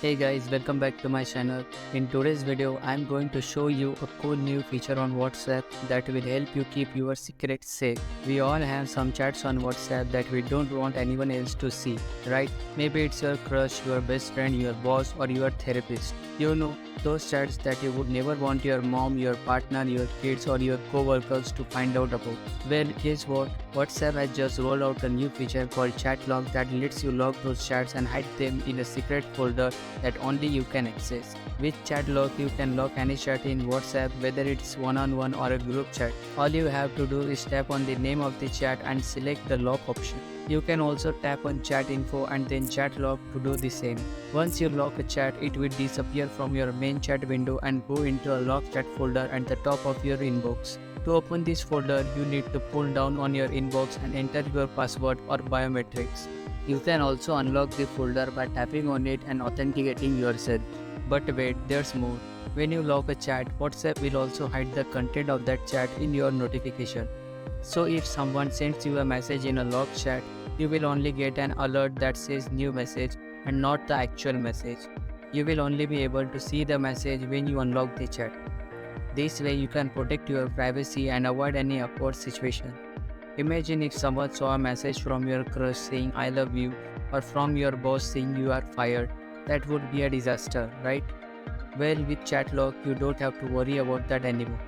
Hey guys, welcome back to my channel. In today's video, I'm going to show you a cool new feature on WhatsApp that will help you keep your secrets safe. We all have some chats on WhatsApp that we don't want anyone else to see, right? Maybe it's your crush, your best friend, your boss, or your therapist. You know, those chats that you would never want your mom, your partner, your kids, or your co-workers to find out about. Well, guess what? WhatsApp has just rolled out a new feature called Chat Lock that lets you lock those chats and hide them in a secret folder that only you can access. With Chat Lock, you can lock any chat in WhatsApp, whether it's one-on-one or a group chat. All you have to do is tap on the name of the chat and select the lock option. You can also tap on chat info and then chat lock to do the same. Once you lock a chat, it will disappear from your main chat window and go into a locked chat folder at the top of your inbox. To open this folder, you need to pull down on your inbox and enter your password or biometrics. You can also unlock the folder by tapping on it and authenticating yourself. But wait, there's more. When you lock a chat, WhatsApp will also hide the content of that chat in your notification. So if someone sends you a message in a locked chat, you will only get an alert that says new message and not the actual message. You will only be able to see the message when you unlock the chat. This way you can protect your privacy and avoid any awkward situation. Imagine if someone saw a message from your crush saying I love you or from your boss saying you are fired. That would be a disaster, right? Well, with Chatlock, you don't have to worry about that anymore.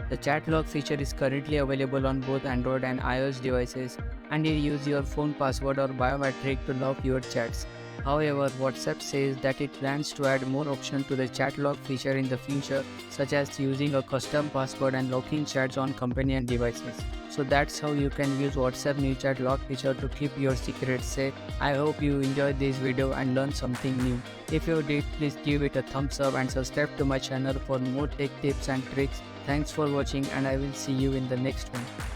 The Chat Lock feature is currently available on both Android and iOS devices, and you use your phone password or biometric to lock your chats. However, WhatsApp says that it plans to add more options to the Chat Lock feature in the future, such as using a custom password and locking chats on companion devices. So that's how you can use WhatsApp new Chat Lock feature to keep your secrets safe. I hope you enjoyed this video and learned something new. If you did, please give it a thumbs up and subscribe to my channel for more tech tips and tricks. Thanks for watching, and I will see you in the next one.